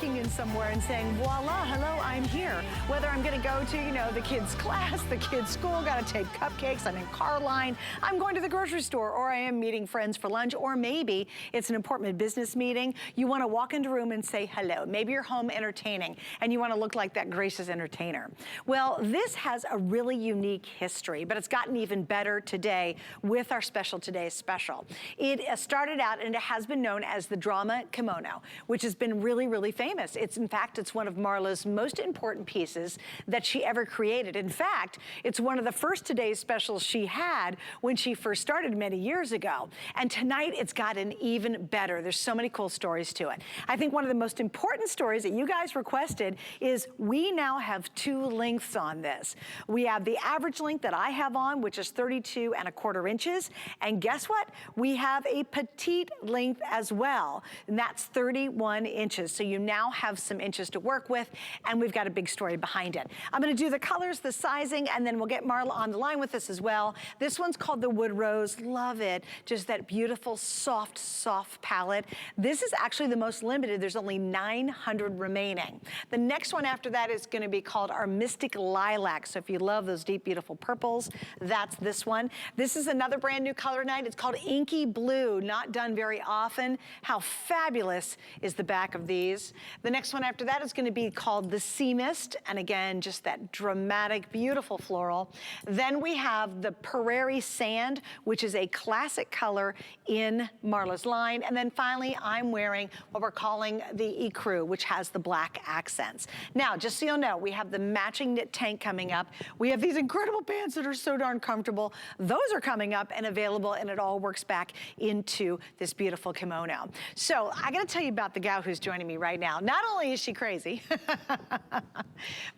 walking in somewhere and saying, voila, hello, I'm here. Whether I'm gonna go to, you know, the kids' class, the kids' school, gotta take cupcakes, I'm in car line, I'm going to the grocery store, or I am meeting friends for lunch, or maybe it's an important business meeting. You wanna walk into a room and say hello. Maybe you're home entertaining and you wanna look like that gracious entertainer. Well, this has a really unique history, but it's gotten even better today with our special today's special. It started out and it has been known as the drama kimono, which has been really, really famous. In fact, it's one of Marla's most important pieces that she ever created. In fact, it's one of the first today's specials she had when she first started many years ago. And tonight it's gotten even better. There's so many cool stories to it. I think one of the most important stories that you guys requested is we now have two lengths on this. We have the average length that I have on, which is 32¼ inches. And guess what? We have a petite length as well, and that's 31 inches. So you now have some inches to work with, and we've got a big story behind it. I'm gonna do the colors, the sizing, and then we'll get Marla on the line with us as well. This one's called the Wood Rose. Love it. Just that beautiful, soft, soft palette. This is actually the most limited. There's only 900 remaining. The next one after that is gonna be called our Mystic Lilac. So if you love those deep, beautiful purples, that's this one. This is another brand new color tonight. It's called Inky Blue, not done very often. How fabulous is the back of these? The next one after that is gonna be called the Sea Mist, and again, just that dramatic, beautiful floral. Then we have the Prairie Sand, which is a classic color in Marla's line. And then finally, I'm wearing what we're calling the Ecru, which has the black accents. Now, just so you'll know, we have the matching knit tank coming up. We have these incredible pants that are so darn comfortable. Those are coming up and available, and it all works back into this beautiful kimono. So I gotta tell you about the gal who's joining me right now. Not only is she crazy,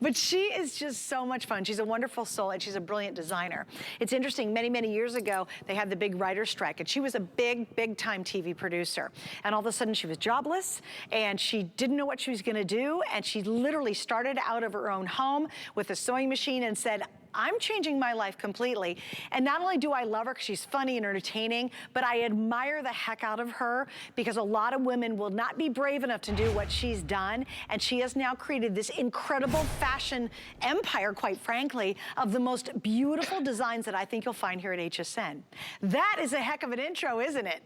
but she is just so much fun. She's a wonderful soul, and she's a brilliant designer. It's interesting, many, many years ago, they had the big writer's strike, and she was a big, big time TV producer. And all of a sudden she was jobless, and she didn't know what she was gonna do, and she literally started out of her own home with a sewing machine and said, I'm changing my life completely. And not only do I love her because she's funny and entertaining, but I admire the heck out of her because a lot of women will not be brave enough to do what she's done. And she has now created this incredible fashion empire, quite frankly, of the most beautiful designs that I think you'll find here at HSN. That is a heck of an intro, isn't it?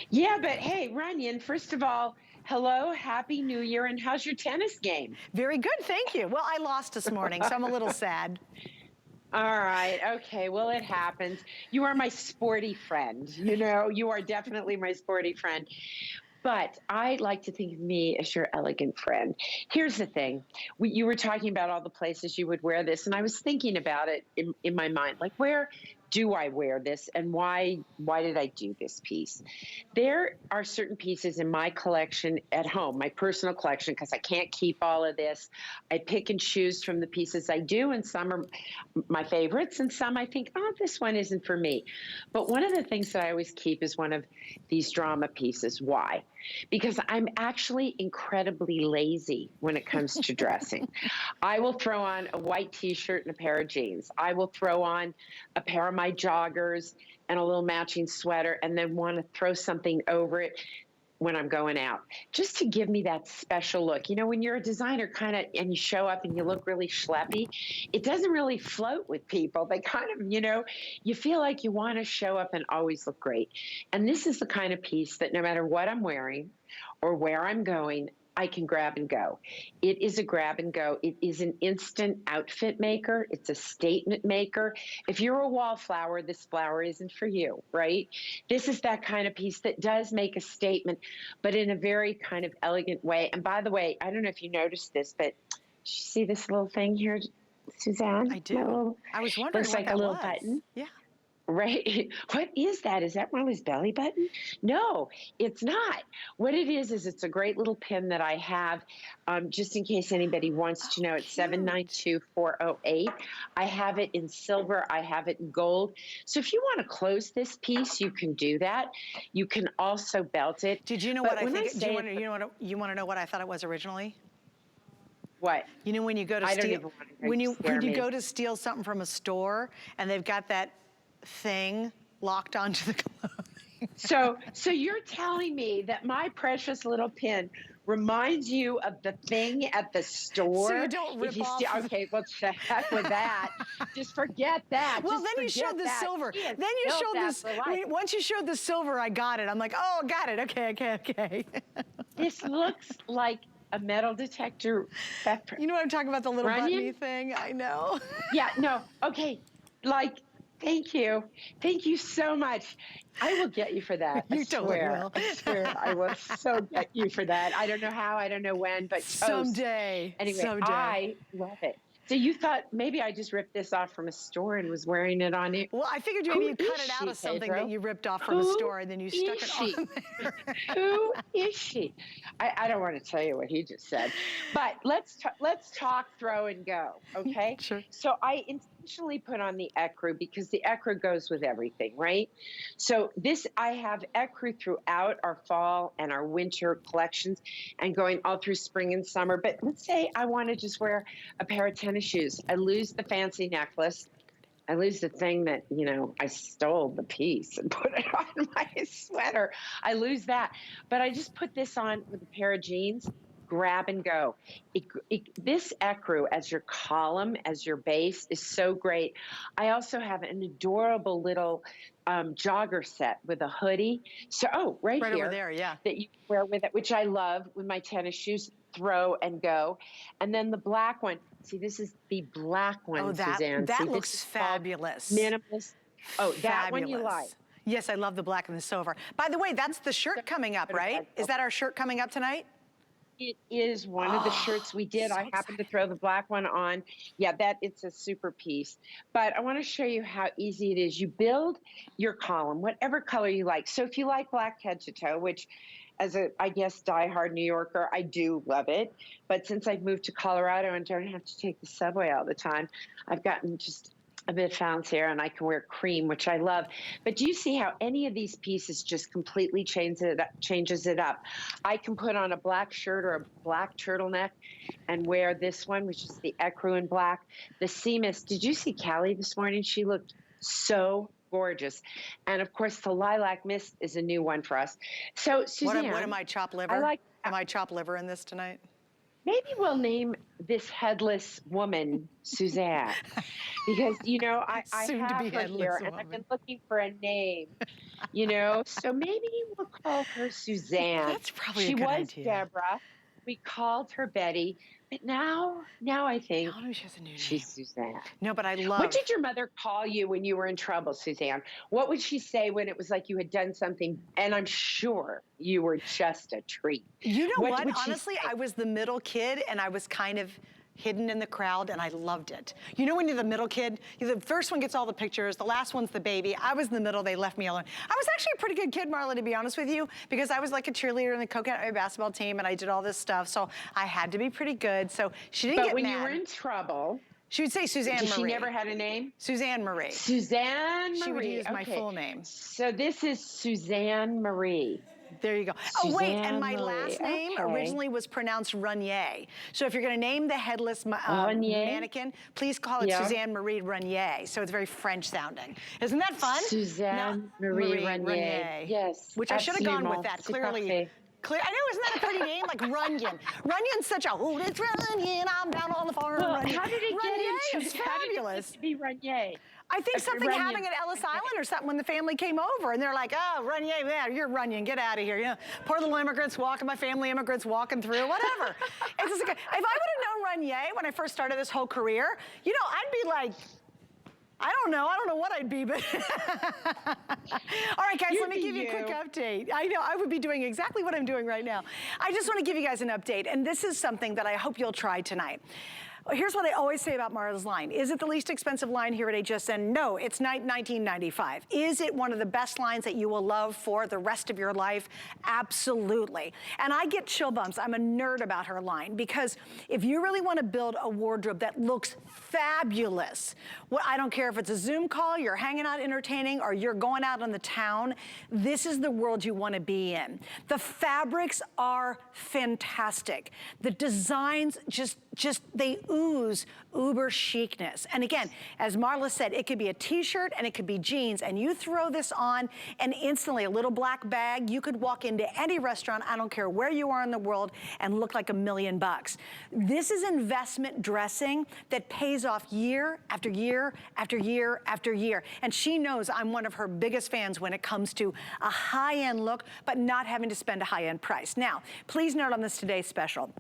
Yeah, but hey, Runyon, first of all, hello, Happy New Year, and how's your tennis game? Very good, thank you. Well, I lost this morning, so I'm a little sad. All right, okay, well, it happens. You are my sporty friend. You know, you are definitely my sporty friend. But I like to think of me as your elegant friend. Here's the thing. You were talking about all the places you would wear this, and I was thinking about it in my mind, like, where do I wear this, and why did I do this piece? There are certain pieces in my collection at home, my personal collection, because I can't keep all of this. I pick and choose from the pieces I do, and some are my favorites, and some I think, oh, this one isn't for me. But one of the things that I always keep is one of these drama pieces. Why? Because I'm actually incredibly lazy when it comes to dressing. I will throw on a white t-shirt and a pair of jeans. I will throw on a pair of my joggers and a little matching sweater, and then want to throw something over it when I'm going out, just to give me that special look. You know, when you're a designer and you show up and you look really schleppy, it doesn't really float with people. They kind of, you know, you feel like you want to show up and always look great. And this is the kind of piece that no matter what I'm wearing or where I'm going, I can grab and go. It is a grab and go. It is an instant outfit maker. It's a statement maker. If you're a wallflower, this flower isn't for you, right? This is that kind of piece that does make a statement, but in a very kind of elegant way. And by the way, I don't know if you noticed this, but you see this little thing here, Suzanne? I do. I was wondering looks what like that a little was. button. Yeah. Right. What is that? Is that Marla's belly button? No, it's not. What it is it's a great little pin that I have, just in case anybody wants to know. It's 792408. I have it in silver. I have it in gold. So if you want to close this piece, you can do that. You can also belt it. Did you know what I think? You want to know what I thought it was originally? What? You know when you go to steal, when you go to steal something from a store and they've got that thing locked onto the clothing. So you're telling me that my precious little pin reminds you of the thing at the store. So you don't rip off. Okay, well, check with that. Just forget that. Well, Just then you showed the that. silver. Then you showed this. Once you showed the silver, I got it. I'm like, oh, got it. Okay. This looks like a metal detector pepper. You know what I'm talking about, the little bunny thing? I know. Yeah, no, okay. Like, thank you. Thank you so much. I will get you for that. You totally will. I swear I will so get you for that. I don't know how, I don't know when, but someday. Anyway, someday. I love it. So you thought maybe I just ripped this off from a store and was wearing it on it? Well, I figured maybe you cut it out of something that you ripped off from a store and then you stuck it on there. Who is she? I don't want to tell you what he just said, but let's talk throw and go, okay? Sure. So I intentionally put on the Ecru because the Ecru goes with everything, right? So I have Ecru throughout our fall and our winter collections and going all through spring and summer. But let's say I want to just wear a pair of tennis shoes. I lose the fancy necklace. I lose the thing that, I stole the piece and put it on my sweater. I lose that. But I just put this on with a pair of jeans, grab and go. This Ecru as your column, as your base is so great. I also have an adorable little jogger set with a hoodie. So, right here. Over there, yeah. That you wear with it, which I love with my tennis shoes, throw and go. And then the black one. See, this is the black one, Suzanne. That looks fabulous. Minimalist. Oh, that one you like. Yes, I love the black and the silver. By the way, that's the shirt coming up, right? Is that our shirt coming up tonight? It is one of the shirts we did. So I happened to throw the black one on. Yeah, it's a super piece. But I want to show you how easy it is. You build your column, whatever color you like. So if you like black head to toe, which as a, I guess, diehard New Yorker, I do love it. But since I've moved to Colorado and don't have to take the subway all the time, I've gotten just a bit fancier and I can wear cream, which I love. But do you see how any of these pieces just completely changes it up? I can put on a black shirt or a black turtleneck and wear this one, which is the Ecru in black. The seamless, did you see Callie this morning? She looked so gorgeous. And of course, the lilac mist is a new one for us. So Suzanne. What am I, chopped liver? Am I chopped liver in this tonight? Maybe we'll name this headless woman Suzanne, because I have her here and I've been looking for a name, So maybe we'll call her Suzanne. That's probably a good idea. She was Deborah. We called her Betty, but now I think she has a new name. She's Suzanne. No, but I love. What did your mother call you when you were in trouble, Suzanne? What would she say when it was like you had done something, and I'm sure you were just a treat? You know what? Honestly, I was the middle kid, and I was kind of hidden in the crowd, and I loved it. You know when you're the middle kid, the first one gets all the pictures, the last one's the baby. I was in the middle, they left me alone. I was actually a pretty good kid, Marla, to be honest with you, because I was like a cheerleader in the coconut basketball team, and I did all this stuff, so I had to be pretty good. So she didn't get mad. But when you were in trouble, she would say Suzanne Marie. She never had a name? Suzanne Marie. Suzanne Marie. She would use my full name. So this is Suzanne Marie. There you go. Oh, wait, and my last name originally was pronounced Renier. So if you're going to name the headless mannequin, please call it Suzanne Marie Renier. So it's very French sounding. Isn't that fun? Suzanne Marie Renier. Yes. Which I should have gone with that, clearly. I know, isn't that a pretty name? Like Runyon. Runyon's such a, it's Runyon, I'm down on the farm. Well, how did it get into fabulous. To be Renier? I think something happened at Ellis Island or something when the family came over, and they're like, oh, Runyon, yeah, you're Runyon, get out of here. Poor little immigrants walking, my family immigrants walking through, whatever. It's just like, if I would have known Runyon when I first started this whole career, I'd be like, I don't know what I'd be, but. All right, guys, let me give you a quick update. I know, I would be doing exactly what I'm doing right now. I just want to give you guys an update, and this is something that I hope you'll try tonight. Here's what I always say about Marla's line. Is it the least expensive line here at HSN? No, it's $19.95. Is it one of the best lines that you will love for the rest of your life? Absolutely. And I get chill bumps. I'm a nerd about her line, because if you really want to build a wardrobe that looks fabulous, I don't care if it's a Zoom call, you're hanging out entertaining, or you're going out on the town, this is the world you want to be in. The fabrics are fantastic. The designs they ooze uber chicness. And again, as Marla said, it could be a t-shirt and it could be jeans, and you throw this on and instantly a little black bag, you could walk into any restaurant, I don't care where you are in the world, and look like $1,000,000. This is investment dressing that pays off year after year after year after year. And she knows I'm one of her biggest fans when it comes to a high-end look, but not having to spend a high-end price. Now, please note on this today's special,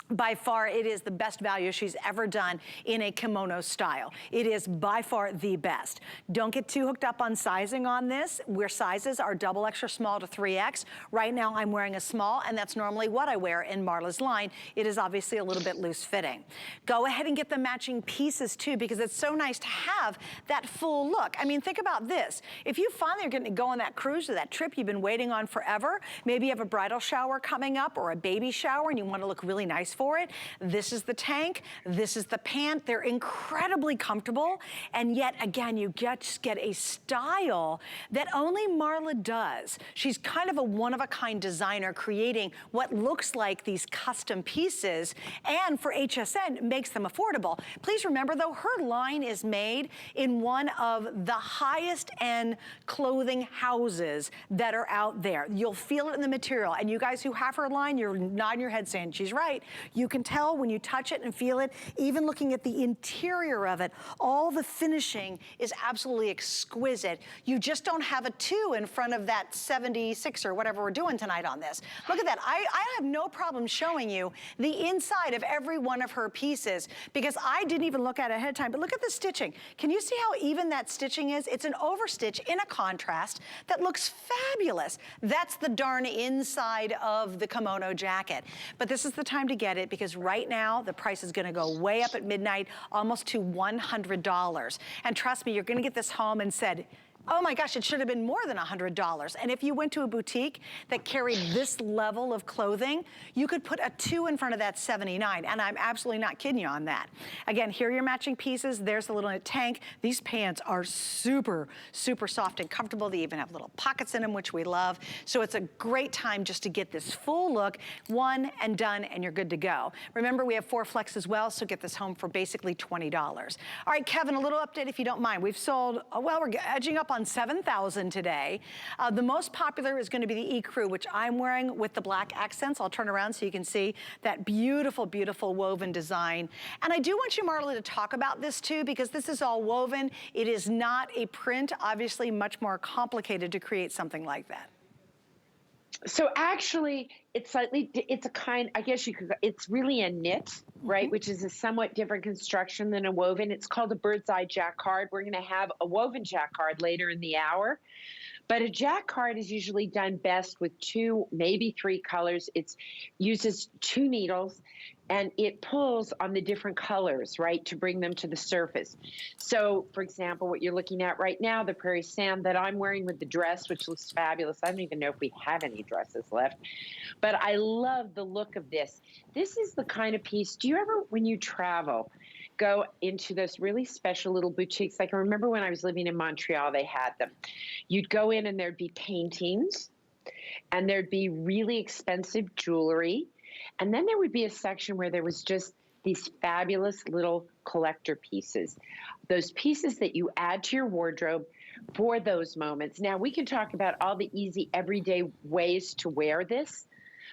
by far, it is the best value she's ever done in a kimono style. It is by far the best. Don't get too hooked up on sizing on this. Where sizes are double extra small to 3X. Right now, I'm wearing a small, and that's normally what I wear in Marla's line. It is obviously a little bit loose fitting. Go ahead and get the matching pieces too, because it's so nice to have that full look. I mean, think about this. If you finally are going to go on that cruise or that trip you've been waiting on forever, maybe you have a bridal shower coming up or a baby shower and you want to look really nice for it. This is the tank, this is the pant. They're incredibly comfortable, and yet again, you just get a style that only Marla does. She's kind of a one-of-a-kind designer, creating what looks like these custom pieces, and for HSN, makes them affordable. Please remember though, her line is made in one of the highest end clothing houses that are out there. You'll feel it in the material, and you guys who have her line, you're nodding your head saying she's right. You can tell when you touch it and feel it, even looking at the interior of it, all the finishing is absolutely exquisite. You just don't have a 2 in front of that 76 or whatever we're doing tonight on this. Look at that. I have no problem showing you the inside of every one of her pieces, because I didn't even look at it ahead of time, but look at the stitching. Can you see how even that stitching is? It's an overstitch in a contrast that looks fabulous. That's the darn inside of the kimono jacket. But this is the time to get it, because right now the price is gonna go way up at midnight, almost to $100. And trust me, you're gonna get this home and said, oh my gosh, it should have been more than $100. And if you went to a boutique that carried this level of clothing, you could put a 2 in front of that 79. And I'm absolutely not kidding you on that. Again, here are your matching pieces. There's the little tank. These pants are super, super soft and comfortable. They even have little pockets in them, which we love. So it's a great time just to get this full look, one and done, and you're good to go. Remember, we have 4 flex as well, so get this home for basically $20. All right, Kevin, a little update if you don't mind. We've sold, well, we're edging up on 7,000 today. The most popular is going to be the Ecru, which I'm wearing with the black accents. I'll turn around so you can see that beautiful, beautiful woven design. And I do want you, Marla, to talk about this too, because this is all woven. It is not a print, obviously much more complicated to create something like that. So actually, it's a kind, I guess you could, it's really a knit, right? Which is a somewhat different construction than a woven. It's called a bird's eye jacquard. We're going to have a woven jacquard later in the hour. But a jacquard is usually done best with 2, maybe 3 colors. It uses 2 needles, and it pulls on the different colors, right, to bring them to the surface. So, for example, what you're looking at right now, the prairie sand that I'm wearing with the dress, which looks fabulous. I don't even know if we have any dresses left. But I love the look of this. This is the kind of piece, do you ever, when you travel, go into those really special little boutiques? Like I remember when I was living in Montreal, they had them. You'd go in and there'd be paintings, and there'd be really expensive jewelry. And then there would be a section where there was just these fabulous little collector pieces. Those pieces that you add to your wardrobe for those moments. Now, we can talk about all the easy everyday ways to wear this,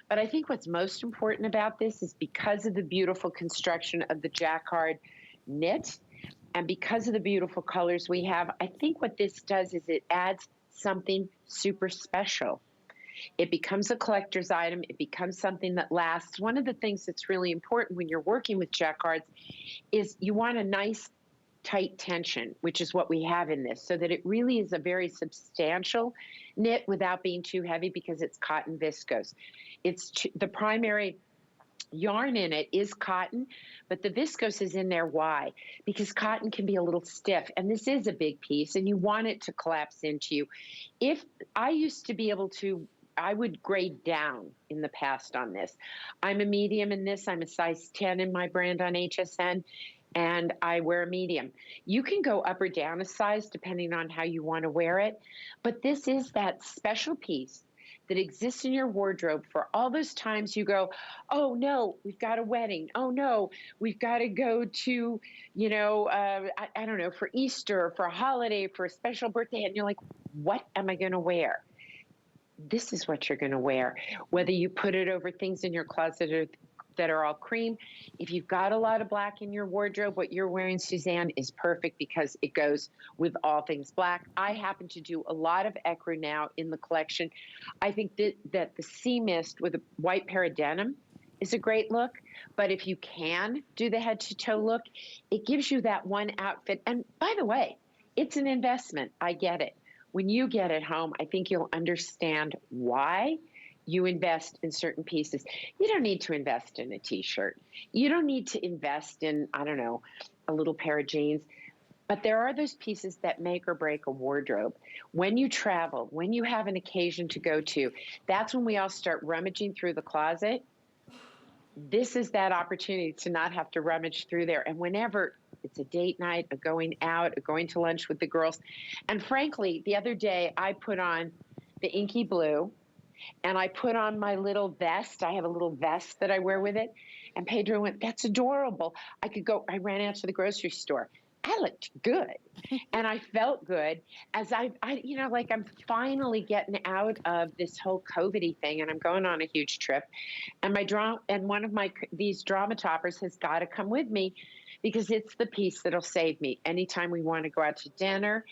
but I think what's most important about this is because of the beautiful construction of the jacquard knit, and because of the beautiful colors we have, I think what this does is it adds something super special. It becomes a collector's item. It becomes something that lasts. One of the things that's really important when you're working with jacquards is you want a nice, tight tension, which is what we have in this, so that it really is a very substantial knit without being too heavy, because it's cotton viscose. It's the primary yarn in it is cotton, but the viscose is in there. Why? Because cotton can be a little stiff, and this is a big piece, and you want it to collapse into you. If I used to be able to, I would grade down in the past on this. I'm a medium in this. I'm a size 10 in my brand on HSN, and I wear a medium. You can go up or down a size depending on how you want to wear it, but this is that special piece that exists in your wardrobe for all those times you go, oh no, we've got a wedding. Oh no, we've got to go to, I don't know, for Easter, for a holiday, for a special birthday. And you're like, what am I going to wear? This is what you're going to wear. Whether you put it over things in your closet that are all cream. If you've got a lot of black in your wardrobe, what you're wearing, Suzanne, is perfect because it goes with all things black. I happen to do a lot of Ecru now in the collection. I think that the sea mist with a white pair of denim is a great look. But if you can do the head to toe look, it gives you that one outfit. And by the way, it's an investment. I get it. When you get it home, I think you'll understand why you invest in certain pieces. You don't need to invest in a t-shirt. You don't need to invest in, I don't know, a little pair of jeans. But there are those pieces that make or break a wardrobe. When you travel, when you have an occasion to go to, that's when we all start rummaging through the closet. This is that opportunity to not have to rummage through there. And whenever it's a date night, a going out, a going to lunch with the girls. And frankly, the other day I put on the inky blue, and I put on my little vest. I have a little vest that I wear with it. And Pedro went, that's adorable. I ran out to the grocery store. I looked good. And I felt good as I'm finally getting out of this whole COVID-y thing, and I'm going on a huge trip. And one of these drama toppers has got to come with me because it's the piece that'll save me. Anytime we want to go out to dinner,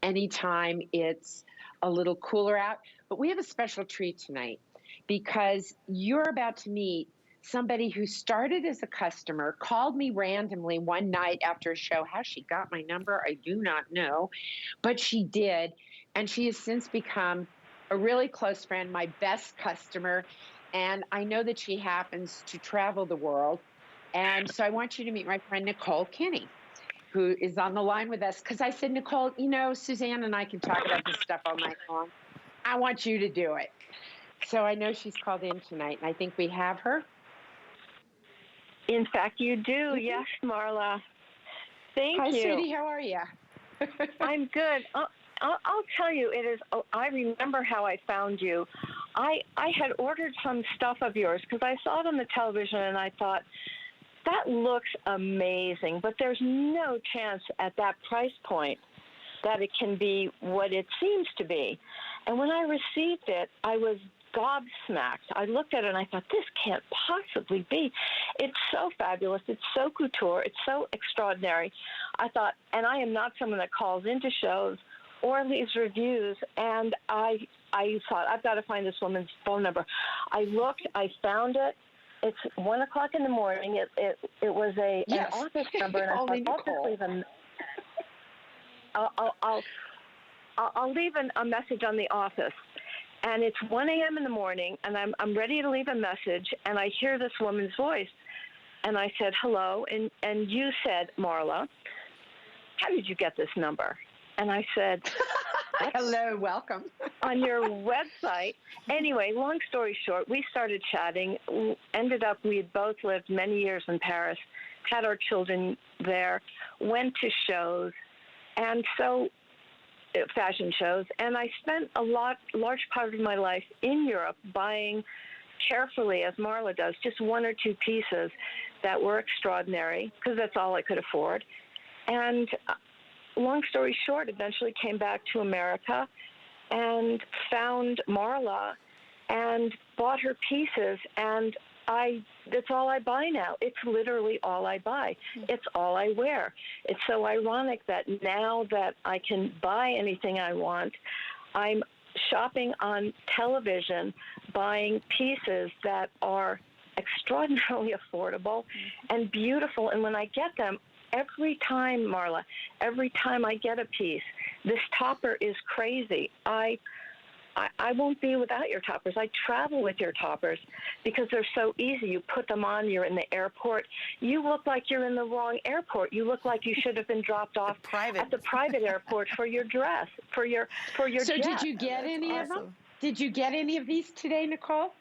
anytime it's a little cooler out. But we have a special treat tonight because you're about to meet somebody who started as a customer, called me randomly one night after a show. How she got my number, I do not know, but she did. And she has since become a really close friend, my best customer. And I know that she happens to travel the world. And so I want you to meet my friend, Nicole Kinney, who is on the line with us. Because I said, Nicole, Suzanne and I can talk about this stuff all night long. I want you to do it. So I know she's called in tonight, and I think we have her. In fact, you do. Yes, Marla. Thank you. Hi, sweetie. How are you? I'm good. I'll tell you, it is. I remember how I found you. I had ordered some stuff of yours because I saw it on the television, and I thought, that looks amazing, but there's no chance at that price point that it can be what it seems to be. And when I received it, I was gobsmacked. I looked at it and I thought, this can't possibly be. It's so fabulous. It's so couture. It's so extraordinary. I thought, and I am not someone that calls into shows or leaves reviews, and I thought, I've got to find this woman's phone number. I looked, I found it. It's 1 o'clock in the morning. It was an office number, and I thought, I'll leave a message on the office. And it's 1 a.m. in the morning, and I'm ready to leave a message, and I hear this woman's voice, and I said, hello, and you said, Marla, how did you get this number? And I said, hello, welcome. On your website. Anyway, long story short, we started chatting, ended up, we had both lived many years in Paris, had our children there, went to shows, and so fashion shows, and I spent a large part of my life in Europe buying carefully, as Marla does, just one or two pieces that were extraordinary, because that's all I could afford. And long story short, eventually came back to America and found Marla and bought her pieces, and that's all I buy now. It's literally all I buy. It's all I wear. It's so ironic that now that I can buy anything I want, I'm shopping on television, buying pieces that are extraordinarily affordable and beautiful. And when I get them, every time, Marla, every time I get a piece, this topper is crazy. I won't be without your toppers. I travel with your toppers because they're so easy. You put them on, you're in the airport. You look like you're in the wrong airport. You look like you should have been dropped off at the private airport for your dress, for your So jet. Did you get any of them? Did you get any of these today, Nicole?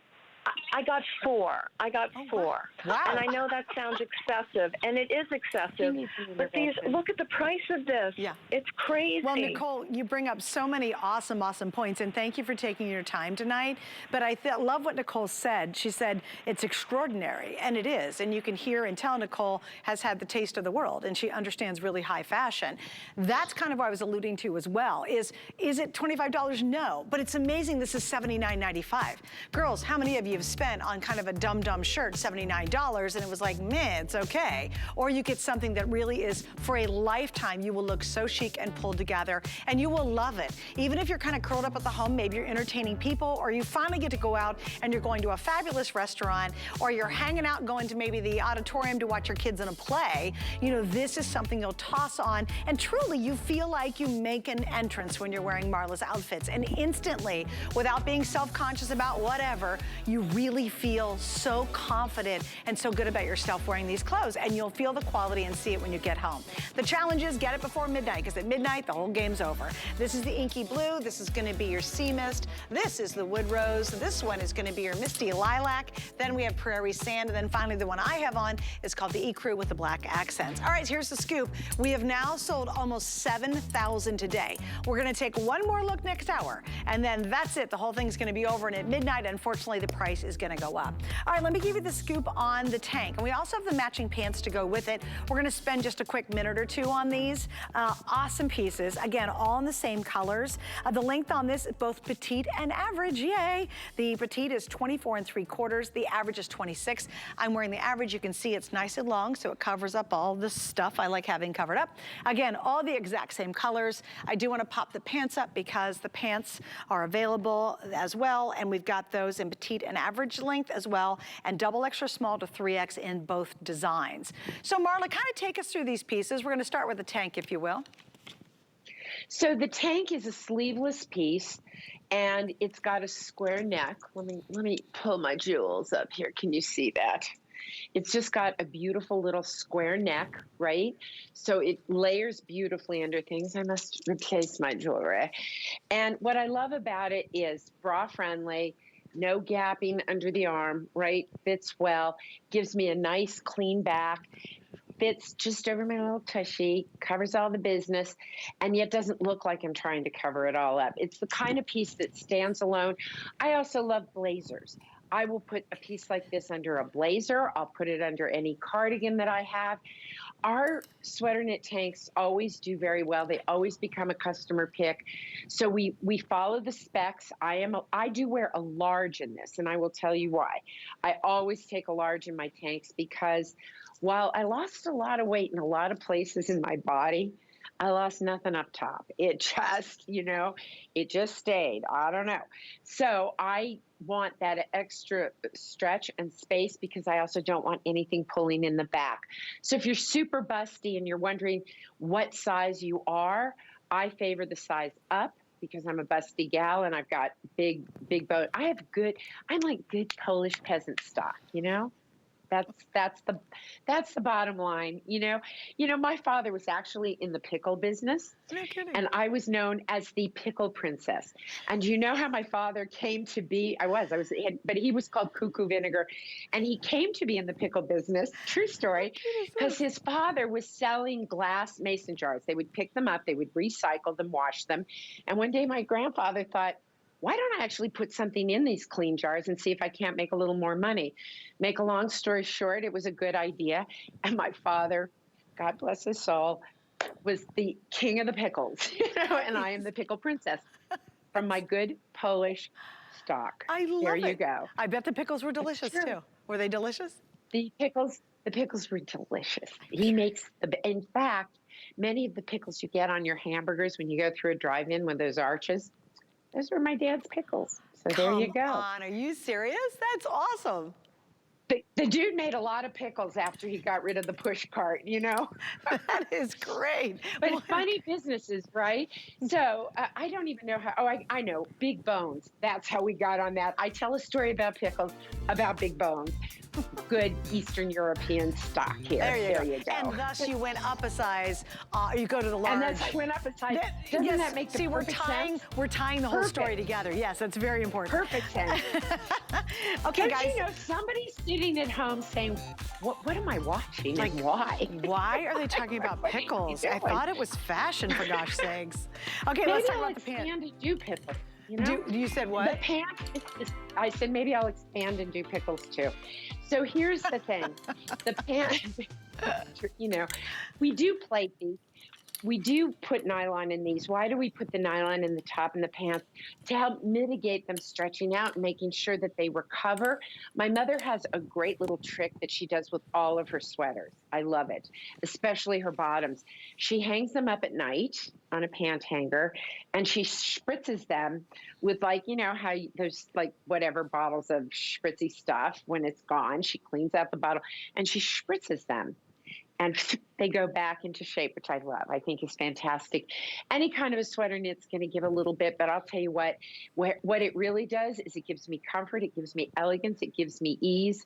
I got 4. I got 4. Wow. And I know that sounds excessive, and it is excessive. But look at the price of this. Yeah. It's crazy. Well, Nicole, you bring up so many awesome points, and thank you for taking your time tonight. But I love what Nicole said. She said it's extraordinary, and it is. And you can hear and tell Nicole has had the taste of the world, and she understands really high fashion. That's kind of what I was alluding to as well. Is it $25? No, but it's amazing. This is $79.95. Girls, how many of you have spent on kind of a dumb shirt $79 and it was like, meh, it's okay? Or you get something that really is for a lifetime. You will look so chic and pulled together, and you will love it. Even if you're kind of curled up at the home, maybe you're entertaining people, or you finally get to go out and you're going to a fabulous restaurant, or you're hanging out going to maybe the auditorium to watch your kids in a play. You know, this is something you'll toss on, and truly you feel like you make an entrance when you're wearing Marla's outfits, and instantly, without being self-conscious about whatever, you really feel so confident and so good about yourself wearing these clothes, and you'll feel the quality and see it when you get home. The challenge is get it before midnight, because at midnight, the whole game's over. This is the Inky Blue. This is gonna be your Sea Mist. This is the Wood Rose. This one is gonna be your Misty Lilac. Then we have Prairie Sand, and then finally the one I have on is called the Ecru with the black accents. All right, here's the scoop. We have now sold almost 7,000 today. We're gonna take one more look next hour, and then that's it. The whole thing's gonna be over, and at midnight, unfortunately, the price is gonna go up. All right, let me give you the scoop on the tank. And we also have the matching pants to go with it. We're gonna spend just a quick minute or two on these. Awesome pieces. Again, all in the same colors. The length on this, both petite and average, yay. The petite is 24 3/4. The average is 26. I'm wearing the average. You can see it's nice and long, so it covers up all the stuff I like having covered up. Again, all the exact same colors. I do wanna pop the pants up because the pants are available as well, and we've got those in petite and average length as well, and double extra small to 3X in both designs. So Marla, kind of take us through these pieces. We're gonna start with the tank, if you will. So the tank is a sleeveless piece, and it's got a square neck. Let me pull my jewels up here. Can you see that? It's just got a beautiful little square neck, right? So it layers beautifully under things. I must replace my jewelry. And what I love about it is bra friendly, no gapping under the arm, right? Fits well, gives me a nice clean back, fits just over my little tushy, covers all the business, and yet doesn't look like I'm trying to cover it all up. It's the kind of piece that stands alone. I also love blazers. I will put a piece like this under a blazer. I'll put it under any cardigan that I have. Our sweater knit tanks always do very well. They always become a customer pick. So we follow the specs. I do wear a large in this, and I will tell you why. I always take a large in my tanks because while I lost a lot of weight in a lot of places in my body, I lost nothing up top. It just, it just stayed. I don't know. So I want that extra stretch and space because I also don't want anything pulling in the back. So if you're super busty and you're wondering what size you are, I favor the size up because I'm a busty gal and I've got big bone. I'm like good Polish peasant stock, That's the bottom line, my father was actually in the pickle business. No kidding. And I was known as the pickle princess. And you know how my father came to be? But he was called Cuckoo Vinegar. And he came to be in the pickle business, true story, because his father was selling glass mason jars. They would pick them up, they would recycle them, wash them. And one day my grandfather thought, why don't I actually put something in these clean jars and see if I can't make a little more money? Make a long story short, it was a good idea. And my father, God bless his soul, was the king of the pickles, and I am the pickle princess from my good Polish stock. I love it. There you go. I bet the pickles were delicious too. Were they delicious? The pickles were delicious. He makes, in fact, many of the pickles you get on your hamburgers when you go through a drive-in with those arches, those were my dad's pickles. So there you go. Come on, are you serious? That's awesome. The dude made a lot of pickles after he got rid of the push cart, That is great. But it's funny businesses, right? So I don't even know how. Oh, I know. Big Bones. That's how we got on that. I tell a story about pickles, about Big Bones. good Eastern European stock here. There you go. go. And thus you went up a size. You go to the large. And that's I went up a size. Doesn't that make the perfect sense? We're tying the whole story together. Yes, that's very important. Perfect sense. Okay, Don't guys. you know somebody's sitting at home saying, what am I watching and why? Why are they talking about pickles? I thought it was fashion, for gosh sakes. Okay, Maybe let's talk I'll about the pants. expand and do pickles. You know? You said what? The pants. I said maybe I'll expand and do pickles too. So here's the thing. The pants, you know, we do plate these. We do put nylon in these. Why do we put the nylon in the top and the pants? To help mitigate them stretching out and making sure that they recover. My mother has a great little trick that she does with all of her sweaters. I love it, especially her bottoms. She hangs them up at night on a pant hanger, and she spritzes them with, like, you know how there's like whatever bottles of spritzy stuff. When it's gone, she cleans out the bottle and she spritzes them. And they go back into shape, which I love. I think is fantastic. Any kind of a sweater knit's going to give a little bit, but I'll tell you what it really does is it gives me comfort, it gives me elegance, it gives me ease.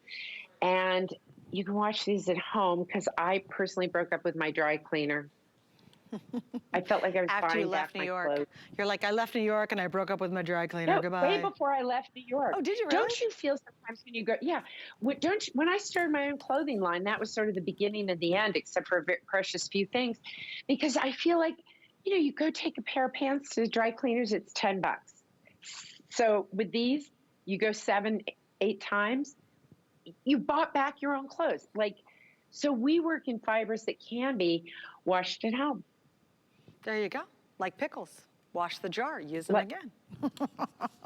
And you can watch these at home because I personally broke up with my dry cleaner. I felt like I was After you buying left back New my York. clothes. You're like, I left New York and I broke up with my dry cleaner. No, Goodbye. way before I left New York. Oh, did you really? Don't you feel sometimes when you go, yeah, when I started my own clothing line, that was sort of the beginning and the end, except for a very precious few things, because I feel like, you know, you go take a pair of pants to the dry cleaners, it's $10. So with these, you go 7, 8 times, you bought back your own clothes. Like, so we work in fibers that can be washed at home. There you go. Like pickles. Wash the jar, use them again.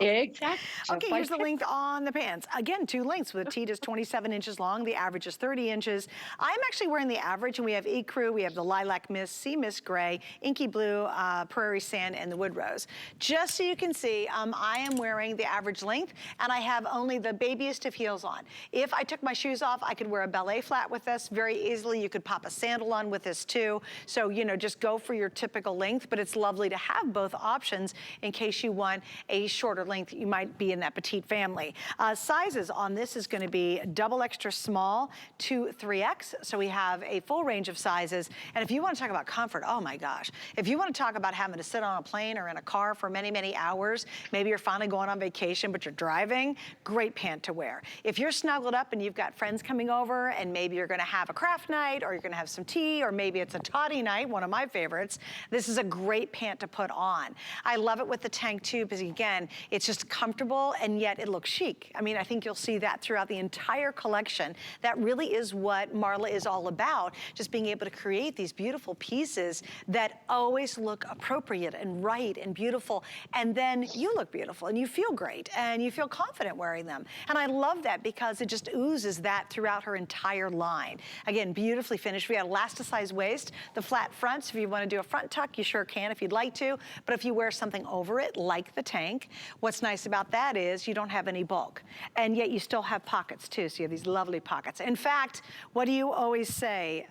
Exactly. Okay, here's the length on the pants. Again, 2 lengths. With a tee is 27 inches long. The average is 30 inches. I'm actually wearing the average, and we have Ecru, we have the lilac mist, sea mist gray, inky blue, prairie sand, and the wood rose. Just so you can see, I am wearing the average length, and I have only the babiest of heels on. If I took my shoes off, I could wear a ballet flat with this very easily. You could pop a sandal on with this too. So, you know, just go for your typical length, but it's lovely to have both options in case you want a shorter length. You might be in that petite family. Sizes on this is going to be double extra small to 3X. So we have a full range of sizes. And if you want to talk about comfort, oh my gosh. If you want to talk about having to sit on a plane or in a car for many, many hours, maybe you're finally going on vacation, but you're driving, great pant to wear. If you're snuggled up and you've got friends coming over and maybe you're going to have a craft night or you're going to have some tea or maybe it's a toddy night, one of my favorites, this is a great pant to put on. I love it with the tank too, because again, it's just comfortable and yet it looks chic. I mean, I think you'll see that throughout the entire collection. That really is what Marla is all about, just being able to create these beautiful pieces that always look appropriate and right and beautiful. And then you look beautiful and you feel great and you feel confident wearing them. And I love that because it just oozes that throughout her entire line. Again, beautifully finished. We got elasticized waist, the flat fronts. If you want to do a front tuck, you sure can if you'd like to. But if you wear something over it, like the tank, what's nice about that is you don't have any bulk. And yet you still have pockets too, so you have these lovely pockets. In fact, what do you always say,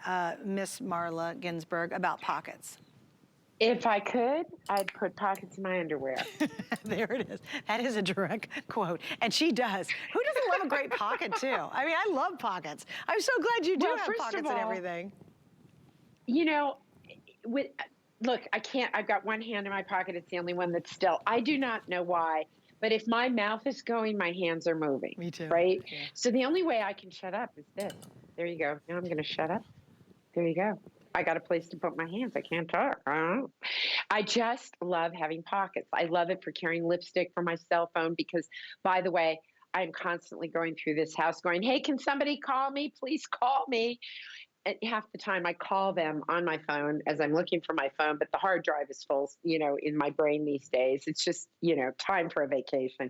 Miss Marla Ginsburg, about pockets? If I could, I'd put pockets in my underwear. There it is. That is a direct quote. And she does. Who doesn't love a great pocket too? I mean, I love pockets. I'm so glad you do have pockets and everything. You know, look, I can't, I've got one hand in my pocket. It's the only one that's still. I do not know why, but if my mouth is going, my hands are moving. Me too. Right? Yeah. So the only way I can shut up is this. There you go. Now I'm going to shut up. There you go. I got a place to put my hands. I can't talk. I just love having pockets. I love it for carrying lipstick for my cell phone because, by the way, I'm constantly going through this house going, hey, can somebody call me? Please call me. And half the time I call them on my phone as I'm looking for my phone, but the hard drive is full, you know, in my brain these days. It's just, you know, time for a vacation.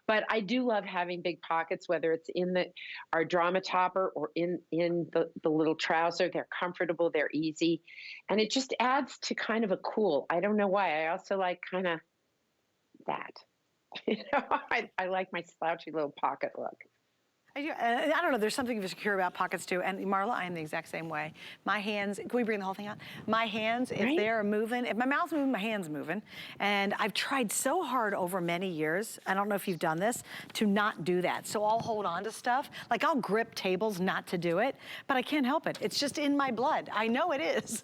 But I do love having big pockets, whether it's in our drama topper or in the little trouser. They're comfortable, they're easy. And it just adds to kind of a cool. I don't know why. I also like kind of that. You know, I like my slouchy little pocket look. I do. I don't know. There's something secure about pockets too. And Marla, I am the exact same way. My hands. Can we bring the whole thing out? My hands, if they're moving, if my mouth's moving, my hands moving. And I've tried so hard over many years. I don't know if you've done this to not do that. So I'll hold on to stuff. Like I'll grip tables not to do it, but I can't help it. It's just in my blood. I know it is.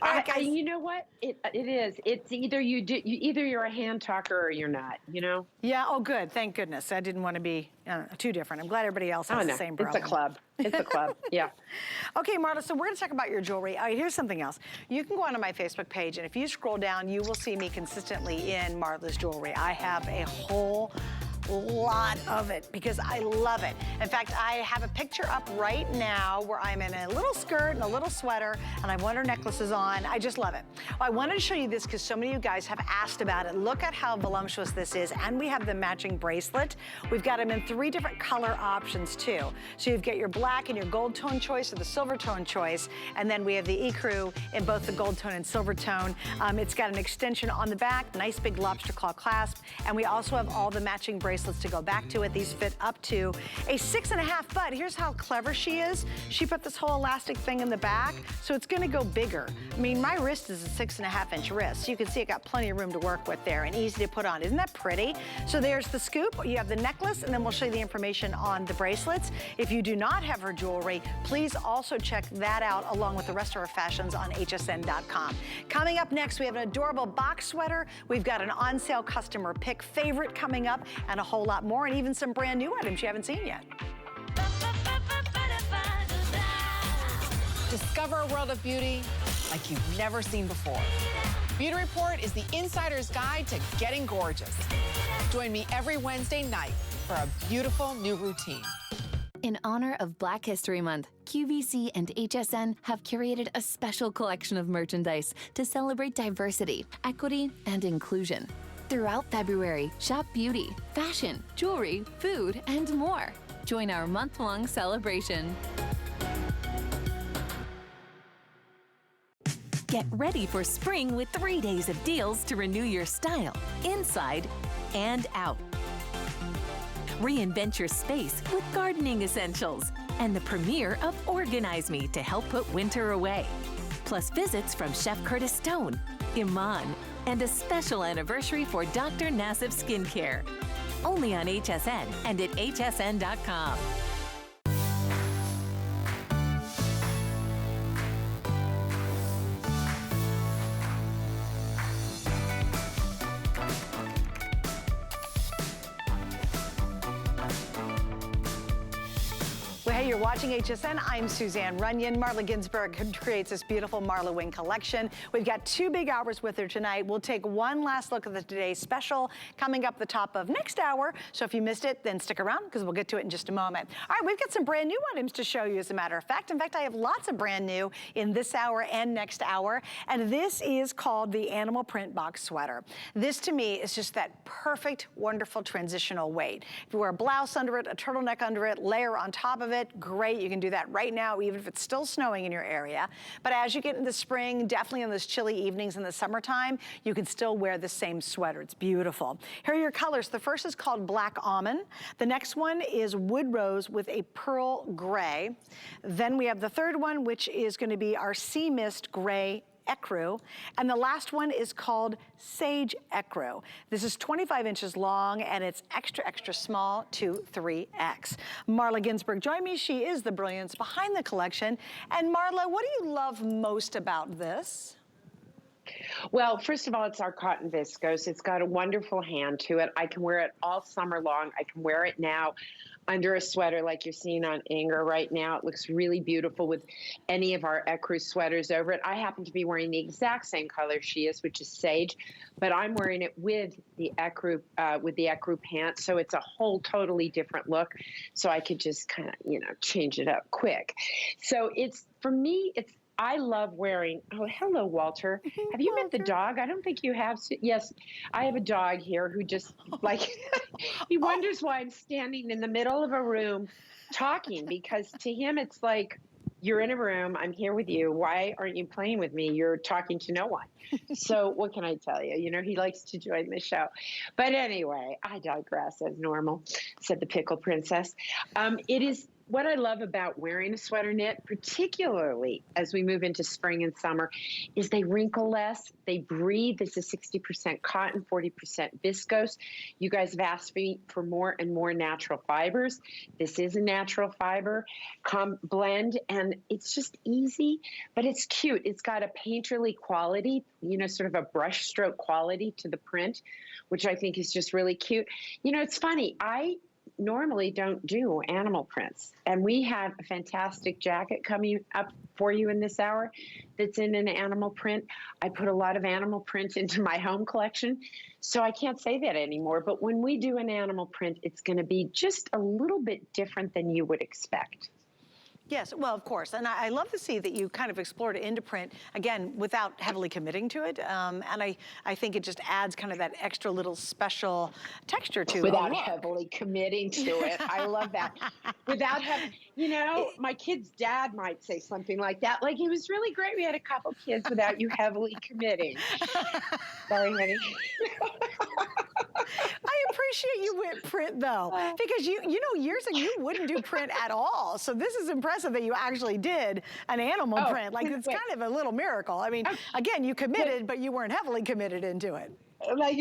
All right, guys. You know what? It is. It's either either you're a hand talker or you're not. You know. Yeah. Oh, good. Thank goodness. I didn't want to be too different. I'm glad everybody else has the same problem. It's a club. It's a club. Yeah. Okay, Marla, so we're going to talk about your jewelry. All right, here's something else. You can go onto my Facebook page, and if you scroll down, you will see me consistently in Marla's jewelry. I have a whole lot of it because I love it. In fact, I have a picture up right now where I'm in a little skirt and a little sweater and I have one of her necklaces on. I just love it. Well, I wanted to show you this because so many of you guys have asked about it. Look at how voluptuous this is, and we have the matching bracelet. We've got them in 3 different color options too. So you've got your black and your gold tone choice or the silver tone choice, and then we have the Ecru in both the gold tone and silver tone. It's got an extension on the back, nice big lobster claw clasp, and we also have all the matching bracelets to go back to it. These fit up to a 6.5, but here's how clever she is. She put this whole elastic thing in the back, so it's gonna go bigger. I mean, my wrist is a 6.5-inch wrist, so you can see it got plenty of room to work with there and easy to put on. Isn't that pretty? So there's the scoop, you have the necklace, and then we'll show you the information on the bracelets. If you do not have her jewelry, please also check that out along with the rest of our fashions on hsn.com. Coming up next, we have an adorable box sweater. We've got an on-sale customer pick favorite coming up, and a whole lot more, and even some brand new items you haven't seen yet. Discover a world of beauty like you've never seen before. Beauty Report is the insider's guide to getting gorgeous. Join me every Wednesday night for a beautiful new routine. In honor of Black History Month, QVC and HSN have curated a special collection of merchandise to celebrate diversity, equity, and inclusion. Throughout February, shop beauty, fashion, jewelry, food, and more. Join our month-long celebration. Get ready for spring with 3 days of deals to renew your style, inside and out. Reinvent your space with gardening essentials and the premiere of Organize Me to help put winter away. Plus visits from Chef Curtis Stone, Iman, and a special anniversary for Dr. Nassif Skincare. Only on HSN and at hsn.com. Hey, you're watching HSN. I'm Suzanne Runyon. Marla Ginsburg creates this beautiful MarlaWynne collection. We've got 2 big hours with her tonight. We'll take one last look at the today's special coming up the top of next hour. So if you missed it, then stick around because we'll get to it in just a moment. All right, we've got some brand new items to show you, as a matter of fact. In fact, I have lots of brand new in this hour and next hour. And this is called the Animal Print Box Sweater. This, to me, is just that perfect, wonderful transitional weight. If you wear a blouse under it, a turtleneck under it, layer on top of it, great. You can do that right now, even if it's still snowing in your area. But as you get into spring, definitely on those chilly evenings in the summertime, you can still wear the same sweater. It's beautiful. Here are your colors. The first is called Black Almond. The next one is Wood Rose with a Pearl Gray. Then we have the third one, which is going to be our Sea Mist Gray Ecru, and the last one is called Sage Ecru. This is 25 inches long, and it's extra, extra small to 3X. Marla Ginsburg joined me. She is the brilliance behind the collection. And Marla, what do you love most about this? Well, first of all, it's our cotton viscose. It's got a wonderful hand to it. I can wear it all summer long. I can wear it now under a sweater like you're seeing on Inger right now. It looks really beautiful with any of our Ecru sweaters over it. I happen to be wearing the exact same color she is, which is sage, but I'm wearing it with the Ecru pants, so it's a whole totally different look. So I could just kind of, change it up quick. So for me, I love wearing, oh, hello, Walter. Have you met the dog? I don't think you have. Yes, I have a dog here who just, he wonders why I'm standing in the middle of a room talking, because to him it's like, you're in a room, I'm here with you. Why aren't you playing with me? You're talking to no one. So what can I tell you? You know, he likes to join the show. But anyway, I digress as normal, said the pickle princess. It is what I love about wearing a sweater knit, particularly as we move into spring and summer, is they wrinkle less, they breathe. This is 60% cotton, 40% viscose. You guys have asked me for more and more natural fibers. This is a natural fiber blend, and it's just easy, but it's cute. It's got a painterly quality, you know, sort of a brush stroke quality to the print, which I think is just really cute. You know, it's funny. I normally don't do animal prints, and we have a fantastic jacket coming up for you in this hour that's in an animal print. I put a lot of animal print into my home collection, so I can't say that anymore. But when we do an animal print, it's going to be just a little bit different than you would expect. Yes, well, of course. And I love to see that you kind of explored it into print, again, without heavily committing to it. And I think it just adds kind of that extra little special texture to it. Without heavily committing to it. I love that. Without having, you know, my kid's dad might say something like that. Like, it was really great. We had a couple kids without you heavily committing. Sorry, honey. I appreciate you went print, though, because you know, years ago, you wouldn't do print at all. So this is impressive that you actually did an animal print. Like, it's kind of a little miracle. I mean, again, you committed, but you weren't heavily committed into it. Like,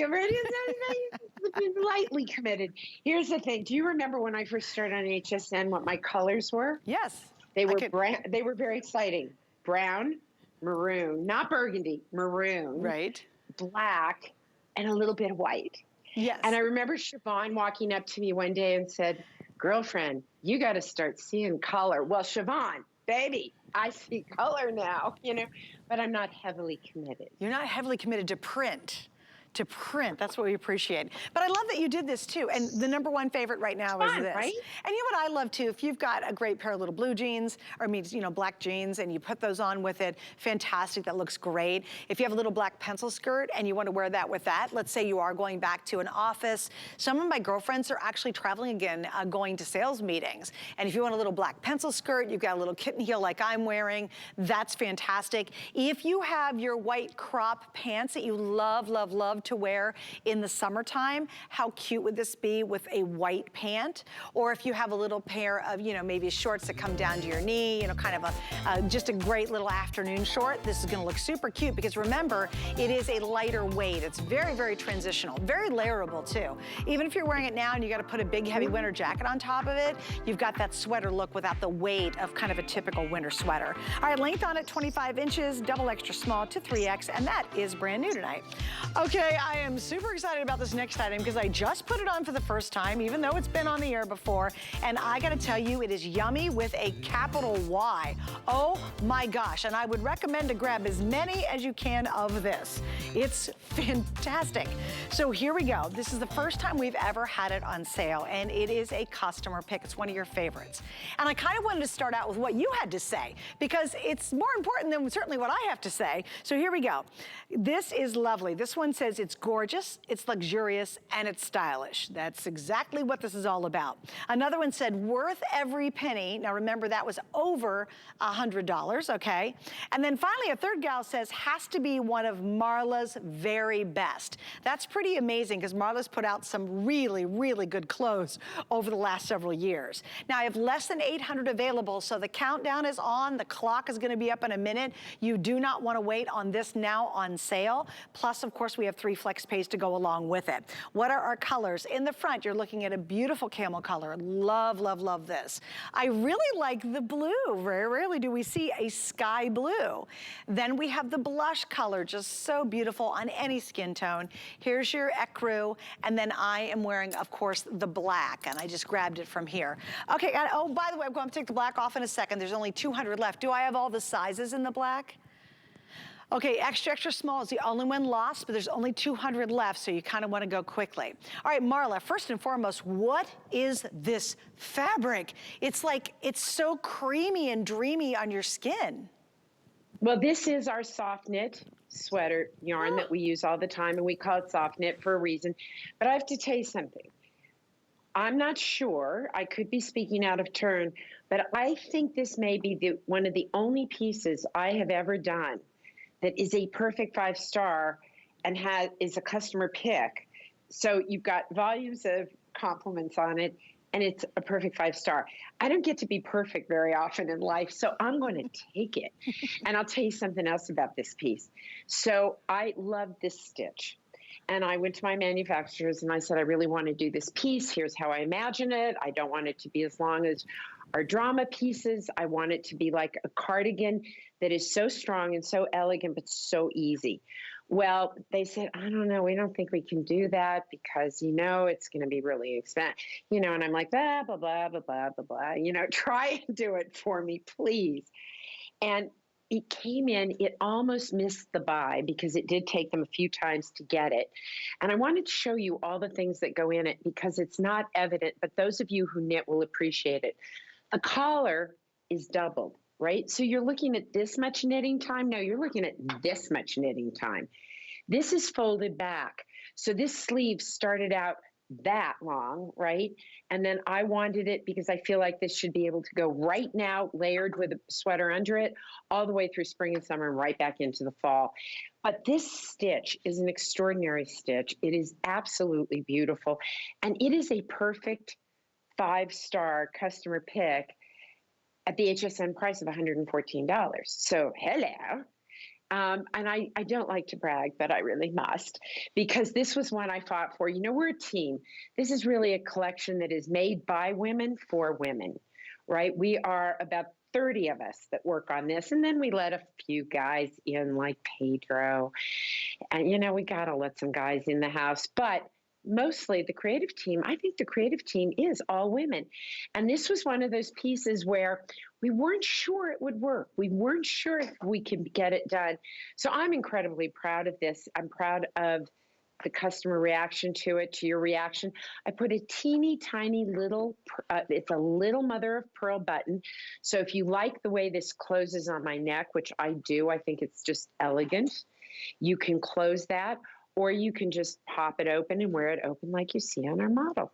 lightly committed. Here's the thing. Do you remember when I first started on HSN what my colors were? Yes. They were brown. They were very exciting. Brown, maroon, not burgundy, maroon. Right. Black, and a little bit of white. Yes. And I remember Siobhan walking up to me one day and said, girlfriend, you got to start seeing color. Well, Siobhan, baby, I see color now, you know, but I'm not heavily committed. You're not heavily committed to print. That's what we appreciate. But I love that you did this too. And the #1 favorite right now is this. Right? And you know what I love too? If you've got a great pair of little blue jeans, or you know, black jeans, and you put those on with it, fantastic, that looks great. If you have a little black pencil skirt and you want to wear that with that, let's say you are going back to an office. Some of my girlfriends are actually traveling again, going to sales meetings. And if you want a little black pencil skirt, you've got a little kitten heel like I'm wearing, that's fantastic. If you have your white crop pants that you love, love, love to wear in the summertime, how cute would this be with a white pant? Or if you have a little pair of, you know, maybe shorts that come down to your knee, you know, kind of a just a great little afternoon short, this is gonna look super cute, because remember, it is a lighter weight. It's very, very transitional, very layerable too. Even if you're wearing it now and you gotta put a big heavy winter jacket on top of it, you've got that sweater look without the weight of kind of a typical winter sweater. All right, length on it, 25 inches, double extra small to 3X, and that is brand new tonight. Okay, I am super excited about this next item because I just put it on for the first time, even though it's been on the air before, and I gotta tell you, it is yummy with a capital Y. Oh my gosh, and I would recommend to grab as many as you can of this. It's fantastic. So here we go. This is the first time we've ever had it on sale, and it is a customer pick. It's one of your favorites. And I kind of wanted to start out with what you had to say, because it's more important than certainly what I have to say. So here we go. This is lovely. This one says it's gorgeous, it's luxurious, and it's stylish. That's exactly what this is all about. Another one said worth every penny. Now remember, that was over $100, okay? And then finally, a third gal says has to be one of Marla's very best. That's pretty amazing, because Marla's put out some really, really good clothes over the last several years. Now I have less than 800 available, so the countdown is on. The clock is gonna be up in a minute. You do not wanna wait on this now on sale. Plus, of course, we have 3 flex pays to go along with it. What are our colors? In the front, you're looking at a beautiful camel color. Love, love, love this. I really like the blue. Very rarely do we see a sky blue. Then we have the blush color, just so beautiful on any skin tone. Here's your ecru, and then I am wearing, of course, the black, and I just grabbed it from here. Okay, and, oh, by the way, I'm going to take the black off in a second. There's only 200 left. Do I have all the sizes in the black? Okay, extra, extra small is the only one lost, but there's only 200 left, so you kind of want to go quickly. All right, Marla, first and foremost, what is this fabric? It's like, it's so creamy and dreamy on your skin. Well, this is our soft knit sweater yarn that we use all the time, and we call it soft knit for a reason. But I have to tell you something. I'm not sure, I could be speaking out of turn, But I think this may be one of the only pieces I have ever done that is a perfect 5-star and is a customer pick. So you've got volumes of compliments on it, and it's a perfect 5-star. I don't get to be perfect very often in life, so I'm going to take it. And I'll tell you something else about this piece. So I love this stitch. And I went to my manufacturers and I said, I really want to do this piece. Here's how I imagine it. I don't want it to be as long as our drama pieces. I want it to be like a cardigan that is so strong and so elegant, but so easy. Well, they said, I don't know. We don't think we can do that because, it's going to be really expensive, and I'm like, blah, blah, blah, blah, blah, blah, blah, try and do it for me, please. And it came in, it almost missed the buy because it did take them a few times to get it. And I wanted to show you all the things that go in it because it's not evident, but those of you who knit will appreciate it. The collar is doubled, right? So you're looking at this much knitting time. No, you're looking at this much knitting time. This is folded back. So this sleeve started out that long, right? And then I wanted it because I feel like this should be able to go right now, layered with a sweater under it, all the way through spring and summer and right back into the fall. But this stitch is an extraordinary stitch. It is absolutely beautiful. And it is a perfect 5-star customer pick at the HSN price of $114. So hello. And I don't like to brag, but I really must, because this was one I fought for. We're a team. This is really a collection that is made by women for women, right? We are about 30 of us that work on this. And then we let a few guys in like Pedro. And, we got to let some guys in the house. But mostly the creative team, I think the creative team is all women. And this was one of those pieces where we weren't sure it would work. We weren't sure if we could get it done. So I'm incredibly proud of this. I'm proud of the customer reaction to it, to your reaction. I put a teeny tiny little, it's a little mother of pearl button. So if you like the way this closes on my neck, which I do, I think it's just elegant, you can close that. Or you can just pop it open and wear it open like you see on our model.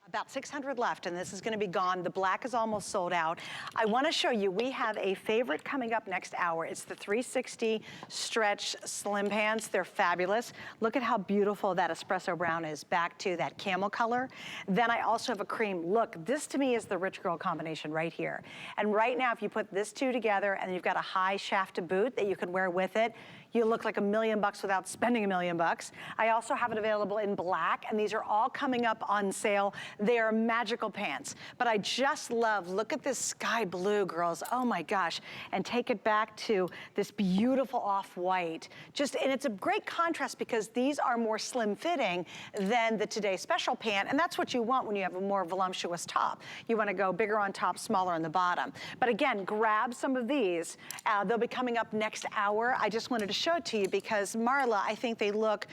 About 600 left, and this is going to be gone. The black is almost sold out. I want to show you, we have a favorite coming up next hour. It's the 360 stretch slim pants. They're fabulous. Look at how beautiful that espresso brown is back to that camel color. Then I also have a cream. Look, this to me is the rich girl combination right here. And right now, if you put this two together and you've got a high shafted boot that you can wear with it, you look like $1 million without spending $1 million. I also have it available in black, and these are all coming up on sale. They are magical pants, but I just love, look at this sky blue, girls. Oh my gosh. And take it back to this beautiful off-white. And it's a great contrast because these are more slim fitting than the Today Special pant, and that's what you want when you have a more voluptuous top. You want to go bigger on top, smaller on the bottom. But again, grab some of these. They'll be coming up next hour. I just wanted to show it to you because, Marla, I think they look,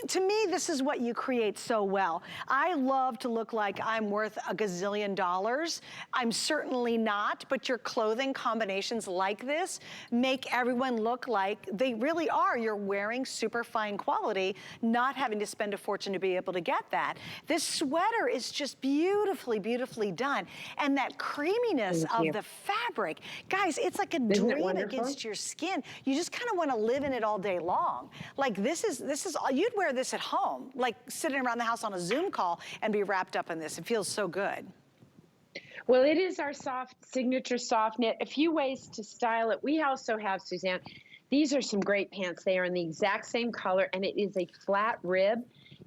to me, this is what you create so well. I love to look like I'm worth $1 gazillion. I'm certainly not, but your clothing combinations like this make everyone look like they really are. You're wearing super fine quality, not having to spend a fortune to be able to get that. This sweater is just beautifully, beautifully done. And that creaminess of the fabric. Guys, it's like a dream against your skin. You just kind of want to live in it all day long. Like this is you'd wear this at home, like sitting around the house on a Zoom call and be wrapped up in this. It feels so good. Well, it is our signature soft knit. A few ways to style it. We also have, Suzanne, these are some great pants. They are in the exact same color, and it is a flat rib.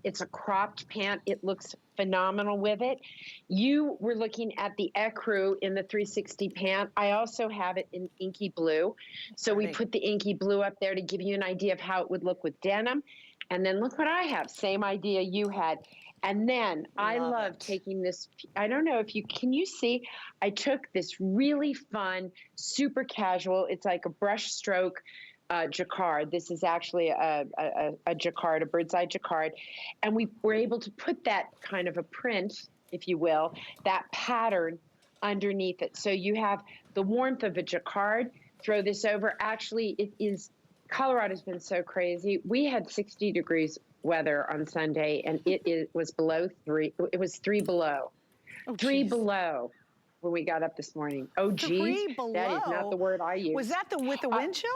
It's a cropped pant. It looks phenomenal with it. You were looking at the Ecru in the 360 pant. I also have it in inky blue. So we put the inky blue up there to give you an idea of how it would look with denim. And then look what I have. Same idea you had. And then I love taking this. I don't know if can you see? I took this really fun, super casual. It's like a brush stroke Jacquard. This is actually a Jacquard, a bird's eye Jacquard. And we were able to put that kind of a print, if you will, that pattern underneath it. So you have the warmth of a Jacquard. Throw this over. Actually, it is, Colorado's been so crazy. We had 60 degrees weather on Sunday, and it was below 3. It was 3 below. Oh, 3 below. when we got up this morning. Oh, geez. 3 below. That is not the word I use. Was that with the wind chill?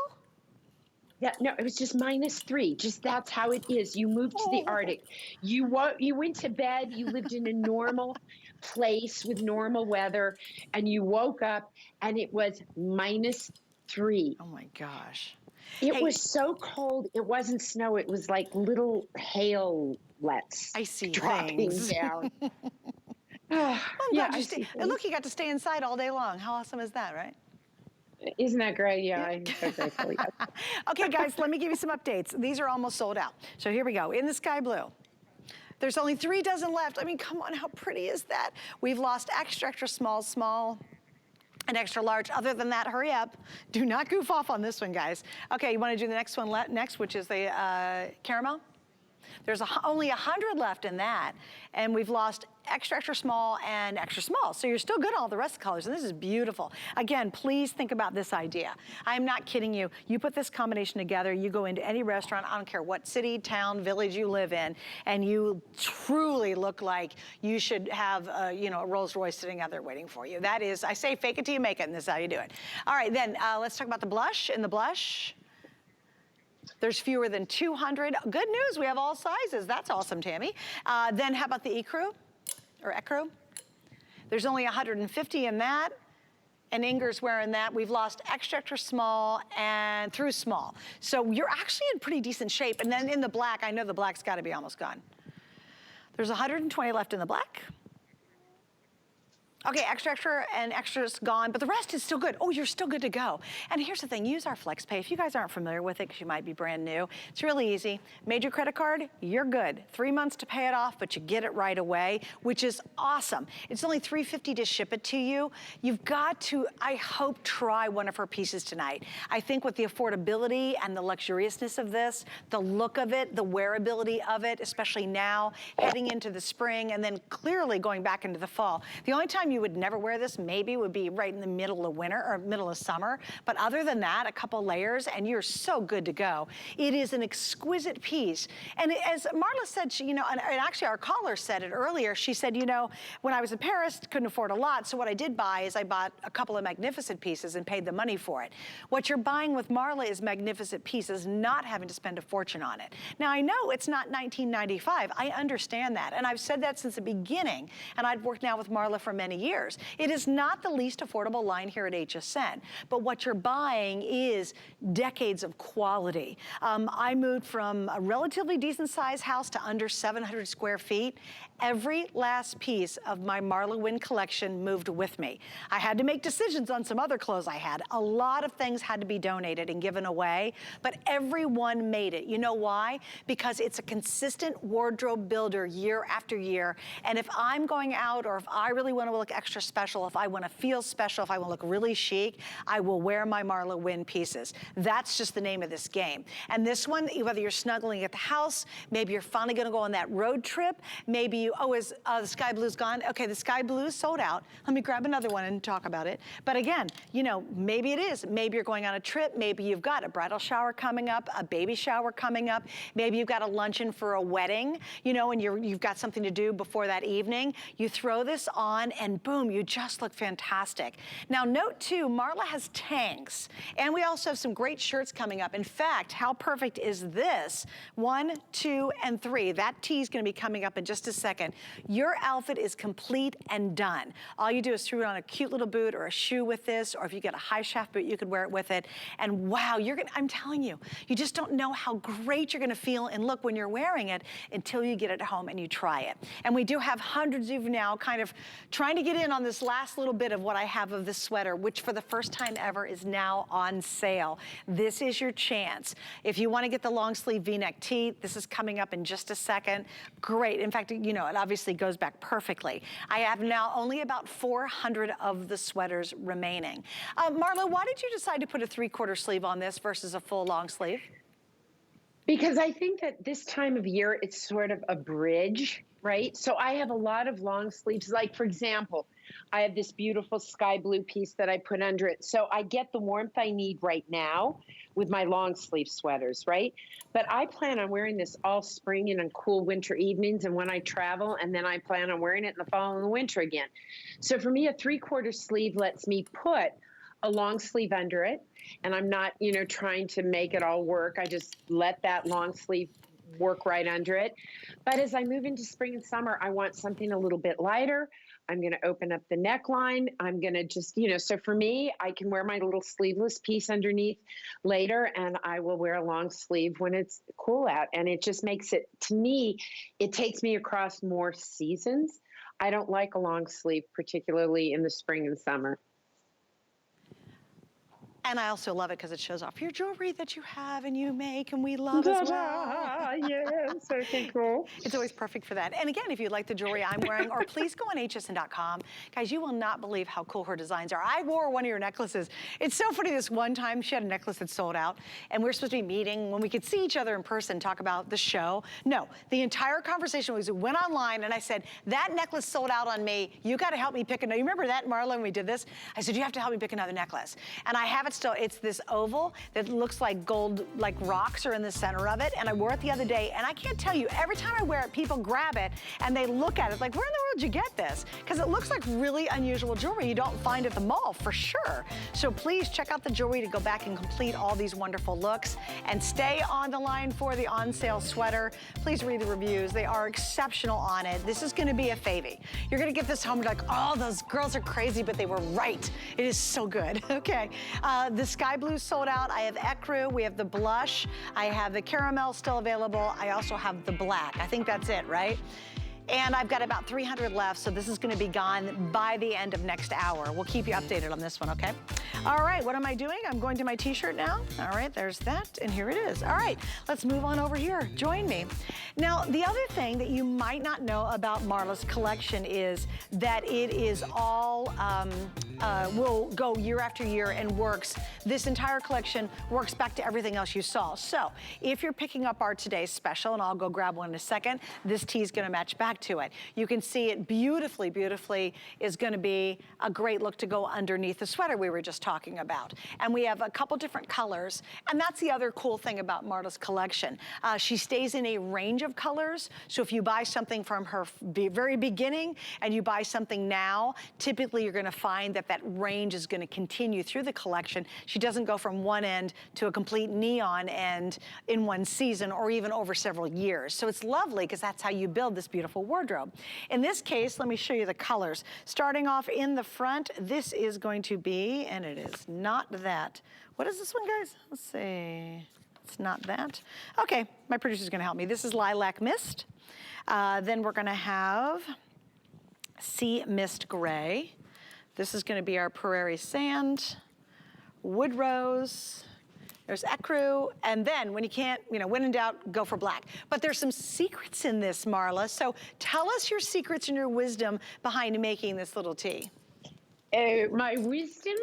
Yeah, no, it was just -3. Just that's how it is. You moved to the Arctic. You went to bed. You lived in a normal place with normal weather, and you woke up and it was -3. Oh my gosh. It was so cold. It wasn't snow. It was like little hail-lets Icy dropping things. down. Well, Yeah, glad and look, you got to stay inside all day long. How awesome is that, right? Isn't that great? Yeah, I'm so grateful. Yeah. Okay, guys, let me give you some updates. These are almost sold out. So here we go. In the sky blue. There's only 3 dozen left. I mean, come on, how pretty is that? We've lost extra, extra small, small, and extra large. Other than that, hurry up. Do not goof off on this one, guys. Okay, you want to do the next one next, which is the caramel? There's only 100 left in that, and we've lost extra, extra small and extra small. So you're still good on all the rest of the colors, and this is beautiful. Again, please think about this idea. I'm not kidding you. You put this combination together, you go into any restaurant, I don't care what city, town, village you live in, and you truly look like you should have you know, a Rolls Royce sitting out there waiting for you. That is, I say fake it till you make it, and this is how you do it. All right, then let's talk about the blush. In the blush, there's fewer than 200. Good news, we have all sizes. That's awesome, Tammy. Then how about the Ecru, or Ecru? There's only 150 in that, and Inger's wearing that. We've lost extra, extra small and through small. So you're actually in pretty decent shape. And then in the black, I know the black's gotta be almost gone. There's 120 left in the black. Okay, extra, extra, and extra's gone, but the rest is still good. Oh, you're still good to go. And here's the thing, use our FlexPay. If you guys aren't familiar with it, because you might be brand new, it's really easy. Major credit card, you're good. 3 months to pay it off, but you get it right away, which is awesome. It's only $3.50 to ship it to you. You've got to, I hope, try one of her pieces tonight. I think with the affordability and the luxuriousness of this, the look of it, the wearability of it, especially now, heading into the spring, and then clearly going back into the fall. The only time you would never wear this maybe would be right in the middle of winter or middle of summer. But other than that, a couple layers and you're so good to go. It is an exquisite piece. And as Marla said, she, you know, and actually our caller said it earlier, she said, you know, when I was in Paris, couldn't afford a lot. So what I did buy is I bought a couple of magnificent pieces and paid the money for it. What you're buying with Marla is magnificent pieces, not having to spend a fortune on it. Now I know it's not $19.95. I understand that. And I've said that since the beginning. And I've worked now with Marla for many years. It is not the least affordable line here at HSN, but what you're buying is decades of quality. I moved from a relatively decent sized house to under 700 square feet. Every last piece of my MarlaWynne collection moved with me. I had to make decisions on some other clothes I had. A lot of things had to be donated and given away, but everyone made it. You know why? Because it's a consistent wardrobe builder year after year. And if I'm going out, or if I really want to look extra special, if I want to feel special, if I want to look really chic, I will wear my MarlaWynne pieces. That's just the name of this game. And this one, whether you're snuggling at the house, maybe you're finally going to go on that road trip, maybe you, oh, is the sky blue's gone? Okay, the sky blue is sold out. Let me grab another one and talk about it. But again, you know, maybe it is. Maybe you're going on a trip. Maybe you've got a bridal shower coming up, a baby shower coming up. Maybe you've got a luncheon for a wedding, you know, and you've got something to do before that evening. You throw this on and boom, you just look fantastic. Now note too, Marla has tanks, and we also have some great shirts coming up. In fact, how perfect is this? 1, 2, and 3. That tee is going to be coming up in just a second. Your outfit is complete and done. All you do is throw on a cute little boot or a shoe with this, or if you get a high shaft boot, you could wear it with it. And wow, you're gonna, I'm telling you, you just don't know how great you're gonna feel and look when you're wearing it until you get it home and you try it. And we do have hundreds of you now kind of trying to get in on this last little bit of what I have of this sweater, which for the first time ever is now on sale. This is your chance. If you wanna get the long sleeve V-neck tee, this is coming up in just a second. Great, in fact, you know, it obviously goes back perfectly. I have now only about 400 of the sweaters remaining. Marla, why did you decide to put a 3/4 sleeve on this versus a full long sleeve? Because I think that this time of year, it's sort of a bridge, right? So I have a lot of long sleeves. Like, for example, I have this beautiful sky blue piece that I put under it. So I get the warmth I need right now with my long sleeve sweaters, right? But I plan on wearing this all spring and on cool winter evenings and when I travel, and then I plan on wearing it in the fall and the winter again. So for me, a 3/4 sleeve lets me put a long sleeve under it, and I'm not, trying to make it all work. I just let that long sleeve work right under it. But as I move into spring and summer, I want something a little bit lighter. I'm going to open up the neckline. I'm going to just, so for me, I can wear my little sleeveless piece underneath later, and I will wear a long sleeve when it's cool out. And it just makes it, to me, it takes me across more seasons. I don't like a long sleeve, particularly in the spring and summer. And I also love it because it shows off your jewelry that you have and you make and we love as well. Yes, okay, cool. It's always perfect for that. And again, if you like the jewelry I'm wearing, or please go on hsn.com. Guys, you will not believe how cool her designs are. I wore one of your necklaces. It's so funny, this one time she had a necklace that sold out and we were supposed to be meeting when we could see each other in person, talk about the show. No, the entire conversation was, we went online and I said, that necklace sold out on me. You got to help me pick another. You remember that, Marla, when we did this? I said, you have to help me pick another necklace. And I have it still. It's this oval that looks like gold, like rocks are in the center of it. And I wore it the other day, and I can't tell you, every time I wear it, people grab it and they look at it like, where in the world did you get this? Because it looks like really unusual jewelry you don't find at the mall for sure. So please check out the jewelry to go back and complete all these wonderful looks, and stay on the line for the on sale sweater. Please read the reviews. They are exceptional on it. This is going to be a favy. You're going to get this home and be like, oh, those girls are crazy, but they were right. It is so good. Okay. The sky blue sold out. I have Ecru. We have the blush. I have the caramel still available. I also have the black. I think that's it, right? And I've got about 300 left, so this is going to be gone by the end of next hour. We'll keep you updated on this one, okay? All right, what am I doing? I'm going to my t-shirt now. All right, there's that, and here it is. All right, let's move on over here. Join me. Now, the other thing that you might not know about Marla's collection is that it is all, will go year after year and works. This entire collection works back to everything else you saw. So, if you're picking up our today's special, and I'll go grab one in a second, this tee is going to match back to it. You can see it beautifully, beautifully is going to be a great look to go underneath the sweater we were just talking about. And we have a couple different colors, and that's the other cool thing about Marla's collection. She stays in a range of colors, so if you buy something from her very beginning and you buy something now, typically you're going to find that that range is going to continue through the collection. She doesn't go from one end to a complete neon end in one season or even over several years. So it's lovely because that's how you build this beautiful wardrobe. In this case, let me show you the colors. Starting off in the front, this is going to be, and it is not that. What is this one, guys? Let's see. It's not that. Okay, my producer's gonna help me. This is Lilac Mist. Then we're gonna have Sea Mist Gray. This is gonna be our Prairie Sand, Wood Rose, there's Ecru, and then when you can't, when in doubt, go for black. But there's some secrets in this, Marla. So tell us your secrets and your wisdom behind making this little tee. My wisdom,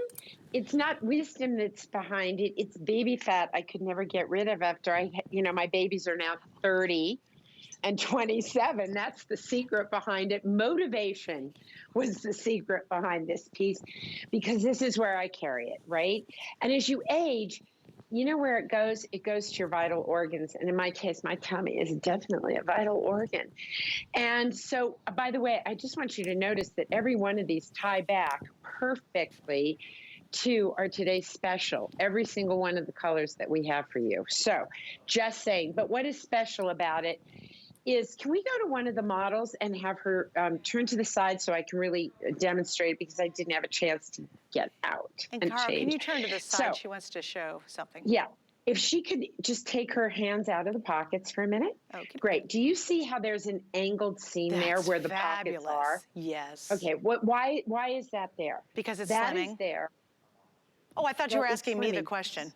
it's not wisdom that's behind it. It's baby fat I could never get rid of after my babies are now 30 and 27. That's the secret behind it. Motivation was the secret behind this piece, because this is where I carry it, right? And as you age, you know where it goes? It goes to your vital organs. And in my case, my tummy is definitely a vital organ. And so, by the way, I just want you to notice that every one of these tie back perfectly to our today's special, every single one of the colors that we have for you. So just saying, but what is special about it is, can we go to one of the models and have her turn to the side so I can really demonstrate, because I didn't have a chance to get out and Cara, change. can you turn to the side? So, she wants to show something. Yeah. If she could just take her hands out of the pockets for a minute. Okay. Great. Do you see how there's an angled seam there where the fabulous. pockets are? Yes. Okay. Why is that there? Because it's that slimming. Is there. Oh, I thought you were it's asking me the slimming. question.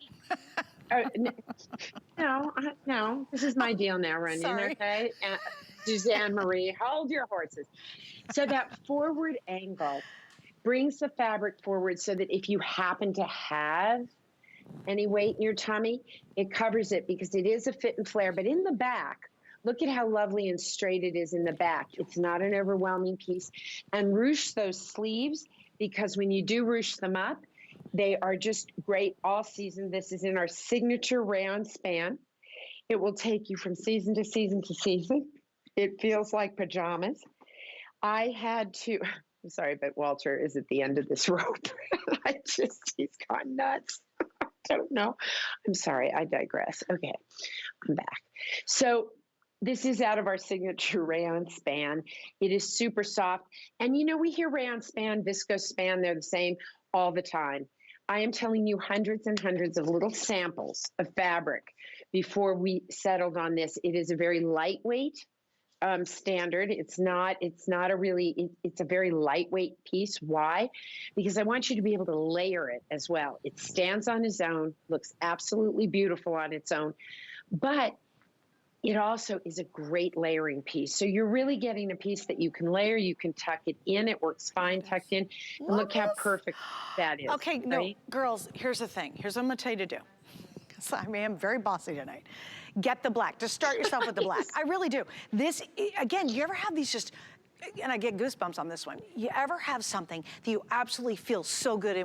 No. This is my deal now, Runyon. Sorry. Okay. Suzanne Marie, hold your horses. So that forward angle brings the fabric forward so that if you happen to have any weight in your tummy, it covers it, because it is a fit and flare. But in the back, Look at how lovely and straight it is in the back. It's not an overwhelming piece. And ruche those sleeves, because when you do ruche them up, they are just great all season. This is in our signature rayon span. It will take you from season to season to season. It feels like pajamas. I had to, I'm sorry, but Walter is at the end of this rope. He's gone nuts. I don't know. I'm sorry, I digress. Okay, I'm back. So this is out of our signature rayon span. It is super soft. And you know, we hear rayon span, viscose span, they're the same all the time. I am telling you hundreds and hundreds of little samples of fabric before we settled on this. It is a very lightweight standard. It's a very lightweight piece. Why? Because I want you to be able to layer it as well. It stands on its own, looks absolutely beautiful on its own, but it also is a great layering piece. So you're really getting a piece that you can layer, you can tuck it in, it works fine tucked in. And look how perfect that is. Okay, right? No, girls, here's the thing. Here's what I'm gonna tell you to do. Because I mean, I'm very bossy tonight. Get the black. Just start yourself with the black. I really do. This, again, you ever have these just, and I get goosebumps on this one. You ever have something that you absolutely feel so good in